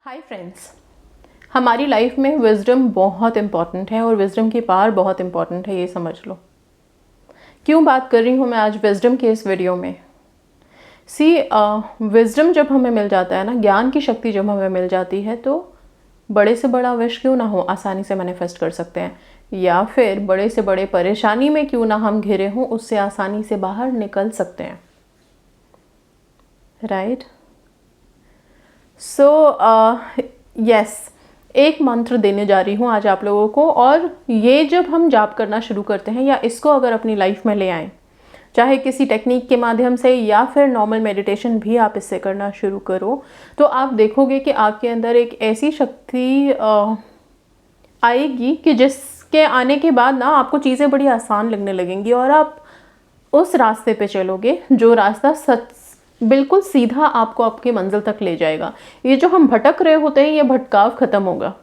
Hi friends, हमारी life में wisdom बहुत इम्पॉर्टेंट है और विजडम की पावर बहुत इम्पॉर्टेंट है, ये समझ लो। क्यों बात कर रही हूँ मैं आज विजडम के इस वीडियो में। विजडम जब हमें मिल जाता है ना, ज्ञान की शक्ति जब हमें मिल जाती है, तो बड़े से बड़ा विश क्यों ना हो आसानी से मैनिफेस्ट कर सकते हैं, या फिर बड़े से बड़े परेशानी में क्यों ना हम घिरे हों, उससे आसानी से बाहर निकल सकते हैं। राइट। यस, एक मंत्र देने जा रही हूँ आज आप लोगों को, और ये जब हम जाप करना शुरू करते हैं या इसको अगर अपनी लाइफ में ले आएं, चाहे किसी टेक्निक के माध्यम से या फिर नॉर्मल मेडिटेशन भी आप इससे करना शुरू करो, तो आप देखोगे कि आपके अंदर एक ऐसी शक्ति आएगी कि जिसके आने के बाद ना आपको चीज़ें बड़ी आसान लगने लगेंगी और आप उस रास्ते पे चलोगे जो रास्ता बिल्कुल सीधा आपको आपकी मंजिल तक ले जाएगा। ये जो हम भटक रहे होते हैं, ये भटकाव खत्म होगा।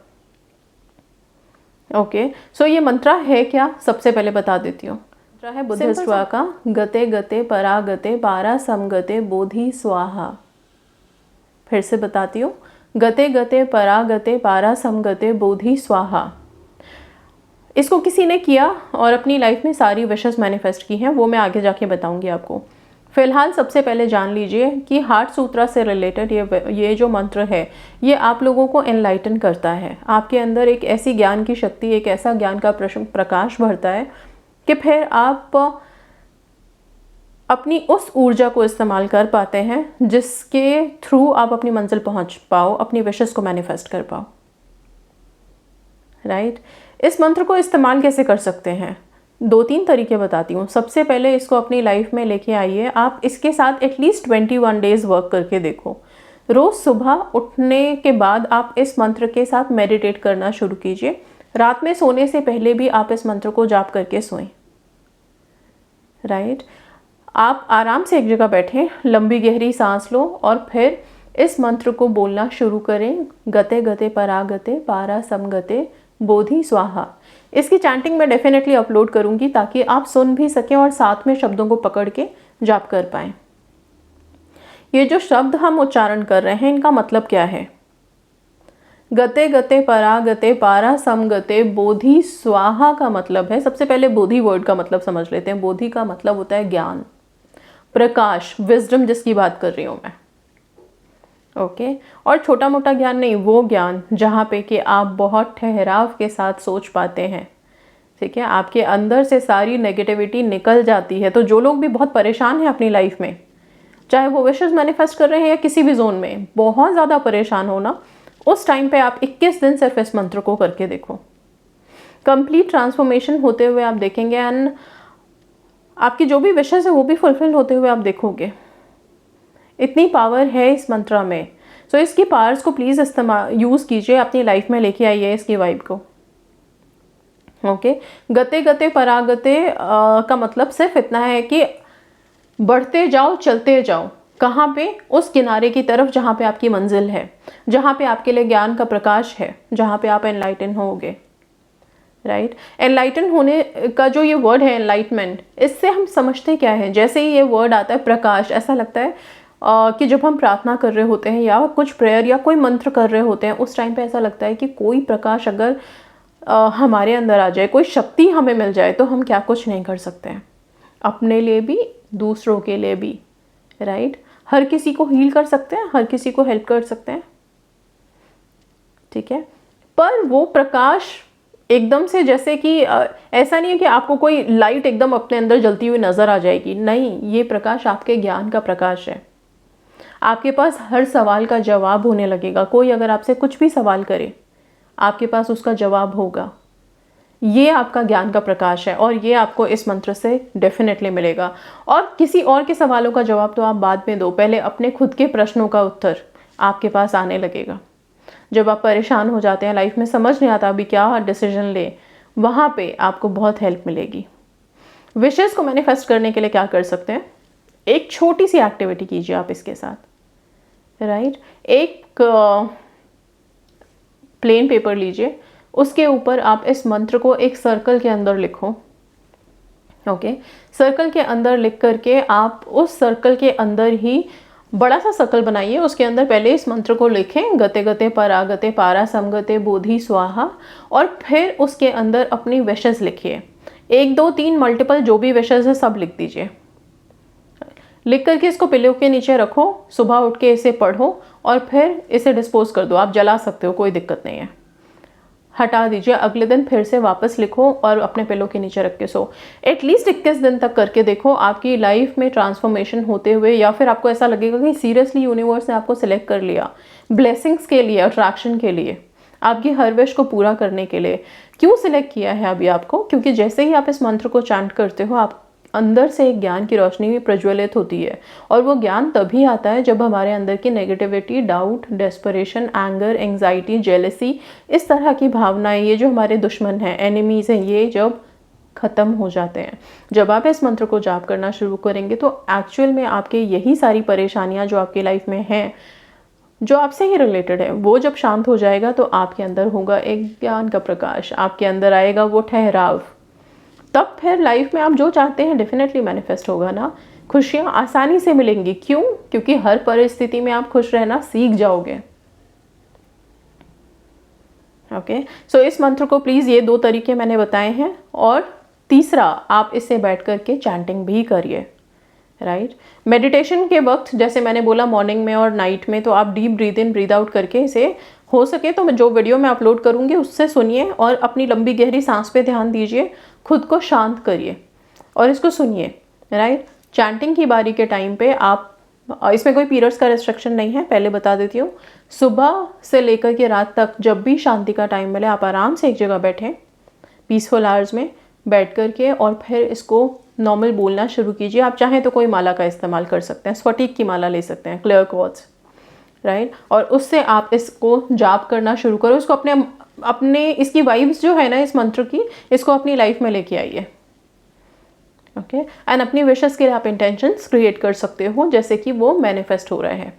ओके, सो ये मंत्र है क्या, सबसे पहले बता देती हूँ। मंत्र है बुद्धिस्ट का गते गते परागते पारा समगते बोधि स्वाहा। फिर से बताती हूँ, गते गते परागते पारा समगते बोधि स्वाहा। इसको किसी ने किया और अपनी लाइफ में सारी विशेस मैनिफेस्ट की हैं, वो मैं आगे जाके बताऊंगी आपको। फिलहाल सबसे पहले जान लीजिए कि हार्ट सूत्रा से रिलेटेड ये जो मंत्र है, ये आप लोगों को एनलाइटन करता है। आपके अंदर एक ऐसी ज्ञान की शक्ति, एक ऐसा ज्ञान का प्रकाश भरता है कि फिर आप अपनी उस ऊर्जा को इस्तेमाल कर पाते हैं जिसके थ्रू आप अपनी मंजिल पहुंच पाओ, अपनी विशेस को मैनिफेस्ट कर पाओ। राइट। इस मंत्र को इस्तेमाल कैसे कर सकते हैं, 2-3 तरीके बताती हूँ। सबसे पहले इसको अपनी लाइफ में लेके आइए। आप इसके साथ एटलीस्ट 21 डेज वर्क करके देखो। रोज़ सुबह उठने के बाद आप इस मंत्र के साथ मेडिटेट करना शुरू कीजिए। रात में सोने से पहले भी आप इस मंत्र को जाप करके सोएं। राइट। आप आराम से एक जगह बैठें, लंबी गहरी सांस लो और फिर इस मंत्र को बोलना शुरू करें। गते गते परागते पारा समगते बोधि स्वाहा। इसकी चैंटिंग मैं डेफिनेटली अपलोड करूंगी ताकि आप सुन भी सकें और साथ में शब्दों को पकड़ के जाप कर पाएं। ये जो शब्द हम उच्चारण कर रहे हैं, इनका मतलब क्या है। गते गते परागते पारा समगते बोधि स्वाहा का मतलब है, सबसे पहले बोधि वर्ड का मतलब समझ लेते हैं। बोधि का मतलब होता है ज्ञान, प्रकाश, विजडम, जिसकी बात कर रही हूं मैं। ओके। और छोटा मोटा ज्ञान नहीं, वो ज्ञान जहाँ पे कि आप बहुत ठहराव के साथ सोच पाते हैं। ठीक है, आपके अंदर से सारी नेगेटिविटी निकल जाती है। तो जो लोग भी बहुत परेशान हैं अपनी लाइफ में, चाहे वो विशेस मैनिफेस्ट कर रहे हैं या किसी भी जोन में बहुत ज़्यादा परेशान हो ना, उस टाइम पे आप 21 दिन सिर्फ इस मंत्र को करके देखो। कंप्लीट ट्रांसफॉर्मेशन होते हुए आप देखेंगे एंड आपकी जो भी विशेस है वो भी फुलफिल होते हुए आप देखोगे। इतनी पावर है इस मंत्र में। सो इसकी पावर्स को प्लीज़ यूज़ कीजिए, अपनी लाइफ में लेके आइए इसकी वाइब को। ओके। गते गते परागते का मतलब सिर्फ इतना है कि बढ़ते जाओ, चलते जाओ। कहाँ पे, उस किनारे की तरफ जहाँ पे आपकी मंजिल है, जहाँ पे आपके लिए ज्ञान का प्रकाश है, जहाँ पे आप एनलाइटन होगे। राइट। एनलाइटन होने का जो ये वर्ड है एनलाइटमेंट, इससे हम समझते क्या है, जैसे ही ये वर्ड आता है प्रकाश, ऐसा लगता है कि जब हम प्रार्थना कर रहे होते हैं या कुछ प्रेयर या कोई मंत्र कर रहे होते हैं, उस टाइम पे ऐसा लगता है कि कोई प्रकाश अगर हमारे अंदर आ जाए, कोई शक्ति हमें मिल जाए, तो हम क्या कुछ नहीं कर सकते हैं, अपने लिए भी दूसरों के लिए भी। राइट। हर किसी को हील कर सकते हैं, हर किसी को हेल्प कर सकते हैं। ठीक है। पर वो प्रकाश एकदम से, जैसे कि ऐसा नहीं है कि आपको कोई लाइट एकदम अपने अंदर जलती हुई नजर आ जाएगी। नहीं, ये प्रकाश आपके ज्ञान का प्रकाश है। आपके पास हर सवाल का जवाब होने लगेगा। कोई अगर आपसे कुछ भी सवाल करे, आपके पास उसका जवाब होगा। ये आपका ज्ञान का प्रकाश है और ये आपको इस मंत्र से डेफिनेटली मिलेगा। और किसी और के सवालों का जवाब तो आप बाद में दो, पहले अपने खुद के प्रश्नों का उत्तर आपके पास आने लगेगा। जब आप परेशान हो जाते हैं, लाइफ में समझ नहीं आता अभी क्या डिसीजन ले, वहाँ पे आपको बहुत हेल्प मिलेगी। विशेस को मैनिफेस्ट करने के लिए क्या कर सकते हैं, एक छोटी सी एक्टिविटी कीजिए आप इसके साथ। राइट। एक प्लेन पेपर लीजिए, उसके ऊपर आप इस मंत्र को एक सर्कल के अंदर लिखो। ओके। सर्कल के अंदर लिख करके आप उस सर्कल के अंदर ही बड़ा सा सर्कल बनाइए, उसके अंदर पहले इस मंत्र को लिखें, गते गते परागते पारा समगते बोधि स्वाहा, और फिर उसके अंदर अपनी विशेस लिखिए। 1 2 3 मल्टीपल जो भी विशेस है सब लिख दीजिए। लिख करके इसको पिलो के नीचे रखो, सुबह उठ के इसे पढ़ो और फिर इसे डिस्पोज कर दो। आप जला सकते हो, कोई दिक्कत नहीं है, हटा दीजिए। अगले दिन फिर से वापस लिखो और अपने पिलो के नीचे रख के सो। एटलीस्ट 21 दिन तक करके देखो, आपकी लाइफ में ट्रांसफॉर्मेशन होते हुए, या फिर आपको ऐसा लगेगा कि सीरियसली यूनिवर्स ने आपको सिलेक्ट कर लिया ब्लेसिंग्स के लिए, अट्रैक्शन के लिए, आपकी हर विश को पूरा करने के लिए। क्यों सिलेक्ट किया है अभी आपको? क्योंकि जैसे ही आप इस मंत्र को चैंट करते हो, आप अंदर से एक ज्ञान की रोशनी भी प्रज्वलित होती है, और वो ज्ञान तभी आता है जब हमारे अंदर की negativity, doubt, desperation, anger, anxiety, jealousy, इस तरह की भावनाएं, ये जो हमारे दुश्मन हैं, एनिमीज़ हैं, ये जब ख़त्म हो जाते हैं। जब आप इस मंत्र को जाप करना शुरू करेंगे तो एक्चुअल में आपके यही सारी परेशानियाँ जो आपकी लाइफ में हैं, जो आपसे ही रिलेटेड है, वो जब शांत हो जाएगा तो आपके अंदर होगा एक ज्ञान का प्रकाश, आपके अंदर आएगा वो ठहराव। तब फिर लाइफ में आप जो चाहते हैं डेफिनेटली मैनिफेस्ट होगा ना। खुशियाँ आसानी से मिलेंगी। क्यों? क्योंकि हर परिस्थिति में आप खुश रहना सीख जाओगे। ओके, सो इस मंत्र को प्लीज़, ये 2 तरीके मैंने बताए हैं, और तीसरा आप इससे बैठ करके चैंटिंग भी करिए, राइट। मेडिटेशन के वक्त जैसे मैंने बोला मॉर्निंग में और नाइट में, तो आप deep breathe in breathe out करके इसे, हो सके तो मैं जो वीडियो मैं अपलोड करूँगी उससे सुनिए और अपनी लंबी गहरी सांस पे ध्यान दीजिए, खुद को शांत करिए और इसको सुनिए, राइट। चैंटिंग की बारी के टाइम पे आप, इसमें कोई पीरियड्स का रिस्ट्रिक्शन नहीं है, पहले बता देती हूँ। सुबह से लेकर के रात तक जब भी शांति का टाइम मिले, आप आराम से एक जगह बैठें, पीसफुल आवर्स में बैठ करके, और फिर इसको नॉर्मल बोलना शुरू कीजिए। आप चाहें तो कोई माला का इस्तेमाल कर सकते हैं, स्फटिक की माला ले सकते हैं, क्लियर क्वार्ट्ज, राइट। और उससे आप इसको जाप करना शुरू करो। इसको अपने इसकी वाइब्स जो है ना इस मंत्र की, इसको अपनी लाइफ में लेके आइए, ओके। एंड अपनी विशेस के लिए आप इंटेंशंस क्रिएट कर सकते हो, जैसे कि वो मैनिफेस्ट हो रहे हैं।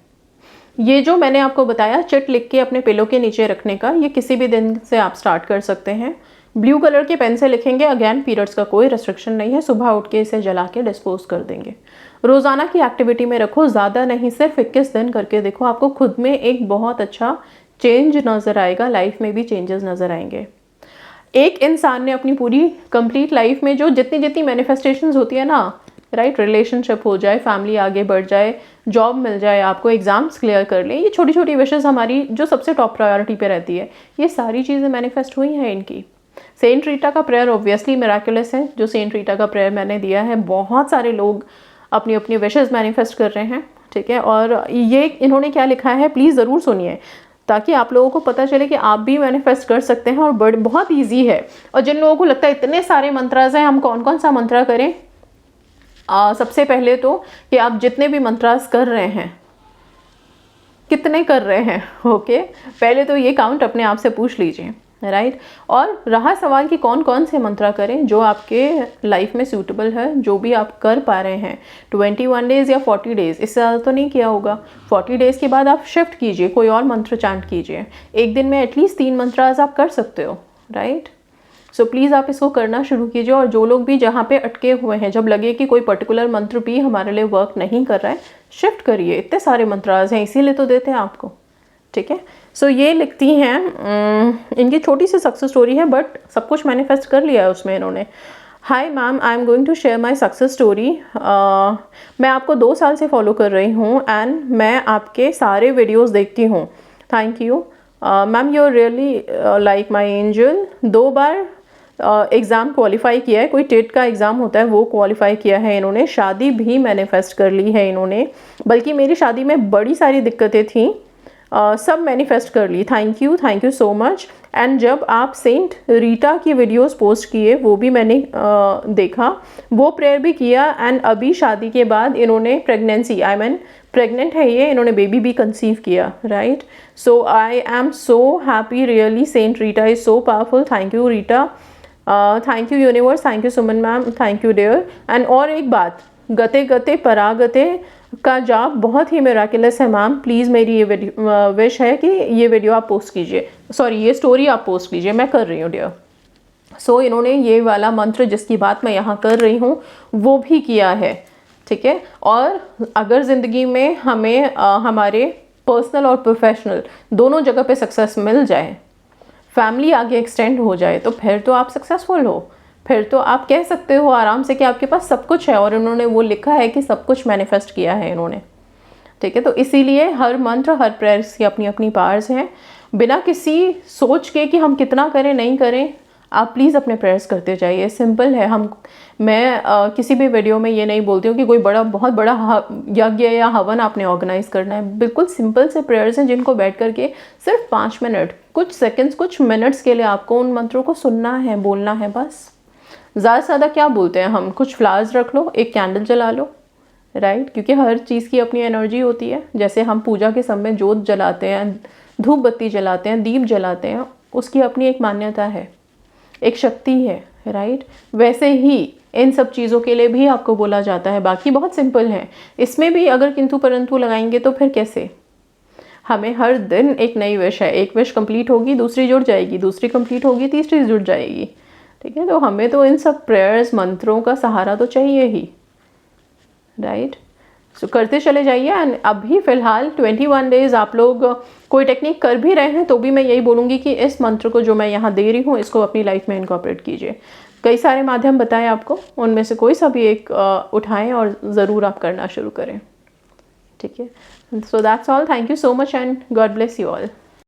ये जो मैंने आपको बताया चिट लिख के अपने पिलो के नीचे रखने का, ये किसी भी दिन से आप स्टार्ट कर सकते हैं। ब्लू कलर के पेन से लिखेंगे, अगेन पीरियड्स का कोई रेस्ट्रिक्शन नहीं है। सुबह उठ के इसे जला के डिस्पोज कर देंगे। रोज़ाना की एक्टिविटी में रखो, ज़्यादा नहीं, सिर्फ 21 दिन करके देखो, आपको खुद में एक बहुत अच्छा चेंज नज़र आएगा, लाइफ में भी चेंजेस नज़र आएंगे। एक इंसान ने अपनी पूरी कंप्लीट लाइफ में जो जितनी जितनी मैनिफेस्टेशंस होती है ना, राइट, रिलेशनशिप हो जाए, फैमिली आगे बढ़ जाए, जॉब मिल जाए, आपको एग्जाम्स क्लियर कर लें, ये छोटी छोटी विशेस हमारी जो सबसे टॉप प्रायोरिटी पे रहती है, ये सारी चीज़ें मैनिफेस्ट हुई हैं इनकी। सेंट रीटा का प्रेयर ऑब्वियसली मिराकुलस है। जो सेंट रीटा का प्रेयर मैंने दिया है, बहुत सारे लोग अपनी अपनी विशेस मैनिफेस्ट कर रहे हैं, ठीक है। और ये इन्होंने क्या लिखा है प्लीज़ ज़रूर सुनिए, ताकि आप लोगों को पता चले कि आप भी मैनिफेस्ट कर सकते हैं, और बहुत ईजी है। और जिन लोगों को लगता है इतने सारे मंत्रास हैं, हम कौन कौन सा मंत्रा करें, सबसे पहले तो कि आप जितने भी मंत्रास कर रहे हैं कितने कर रहे हैं, ओके। पहले तो ये काउंट अपने आप से पूछ लीजिए, राइट। और रहा सवाल कि कौन कौन से मंत्रा करें जो आपके लाइफ में सूटेबल है, जो भी आप कर पा रहे हैं, 21 डेज़ या 40 डेज़, इससे ज़्यादा तो नहीं किया होगा। 40 डेज़ के बाद आप शिफ्ट कीजिए, कोई और मंत्र चैंट कीजिए। एक दिन में एटलीस्ट 3 मंत्रास आप कर सकते हो, राइट। सो प्लीज़ आप इसको करना शुरू कीजिए। और जो लोग भी जहाँ पे अटके हुए हैं, जब लगे कि कोई पर्टिकुलर मंत्र भी हमारे लिए वर्क नहीं कर रहा है, शिफ्ट करिए। इतने सारे मंत्रास हैं, इसीलिए तो देते हैं आपको, ठीक है। सो ये लिखती हैं, इनकी छोटी सी सक्सेस स्टोरी है, बट सब कुछ मैनिफेस्ट कर लिया है उसमें इन्होंने। Hi ma'am, I am going to share my success story. मैं आपको 2 साल से फॉलो कर रही हूँ एंड मैं आपके सारे वीडियोस देखती हूँ। Thank you ma'am, you are really like my angel. 2 बार एग्ज़ाम क्वालिफाई किया है, कोई टेट का एग्ज़ाम होता है वो क्वालिफाई किया है इन्होंने। शादी भी मैनिफेस्ट कर ली है इन्होंने, बल्कि मेरी शादी में बड़ी सारी दिक्कतें थी, सब मैनिफेस्ट कर ली। Thank you so much. And जब आप सेंट रीटा की वीडियोस पोस्ट किए, वो भी मैंने देखा, वो प्रेयर भी किया। एंड अभी शादी के बाद इन्होंने प्रेगनेंसी, प्रेग्नेंट है ये, इन्होंने बेबी भी कंसीव किया, right. So I am so happy, really saint Rita is so powerful. Thank you Rita, thank you universe, thank you Suman ma'am, thank you dear. And और एक बात, गते गते परागते का जाप बहुत ही मिराकुलस है मैम। प्लीज़ मेरी ये विश है कि ये वीडियो आप पोस्ट कीजिए, सॉरी ये स्टोरी आप पोस्ट कीजिए, मैं कर रही हूँ डियर। सो इन्होंने ये वाला मंत्र जिसकी बात मैं यहाँ कर रही हूँ वो भी किया है, ठीक है। और अगर ज़िंदगी में हमें हमारे पर्सनल और प्रोफेशनल दोनों जगह पे सक्सेस मिल जाए, फैमिली आगे एक्सटेंड हो जाए, तो फिर तो आप सक्सेसफुल हो। फिर तो आप कह सकते हो आराम से कि आपके पास सब कुछ है, और इन्होंने वो लिखा है कि सब कुछ मैनिफेस्ट किया है इन्होंने। ठीक है, तो इसीलिए हर मंत्र, हर प्रेयर्स की अपनी अपनी पावर्स हैं। बिना किसी सोच के कि हम कितना करें नहीं करें, आप प्लीज़ अपने प्रेयर्स करते जाइए। सिंपल है। मैं किसी भी वीडियो में ये नहीं बोलती हूँ कि कोई बहुत बड़ा यज्ञ या हवन आपने ऑर्गेनाइज करना है। बिल्कुल सिंपल से प्रेयर्स हैं जिनको बैठ करके सिर्फ 5 मिनट, कुछ सेकंड्स, कुछ मिनट्स के लिए आपको उन मंत्रों को सुनना है, बोलना है बस। ज़्यादा से ज़्यादा क्या बोलते हैं हम, कुछ फ्लावर्स रख लो, एक कैंडल जला लो, राइट। क्योंकि हर चीज़ की अपनी एनर्जी होती है। जैसे हम पूजा के समय जोत जलाते हैं, धूप बत्ती जलाते हैं, दीप जलाते हैं, उसकी अपनी एक मान्यता है, एक शक्ति है, राइट। वैसे ही इन सब चीज़ों के लिए भी आपको बोला जाता है। बाकी बहुत सिंपल है। इसमें भी अगर किंतु परंतु लगाएंगे तो फिर कैसे? हमें हर दिन एक नई विश है, एक विश कंप्लीट होगी, दूसरी जुड़ जाएगी, दूसरी कंप्लीट होगी, तीसरी जुड़ जाएगी। ठीक है, तो हमें तो इन सब प्रेयर्स, मंत्रों का सहारा तो चाहिए ही, राइट। सो करते चले जाइए। एंड अभी फ़िलहाल 21 डेज़ आप लोग कोई टेक्निक कर भी रहे हैं तो भी मैं यही बोलूँगी कि इस मंत्र को जो मैं यहाँ दे रही हूँ, इसको अपनी लाइफ में इनकॉर्पोरेट कीजिए। कई सारे माध्यम बताएं आपको, उनमें से कोई सा भी एक उठाएं और ज़रूर आप करना शुरू करें। ठीक है, so that's all. Thank you so much and God bless you all.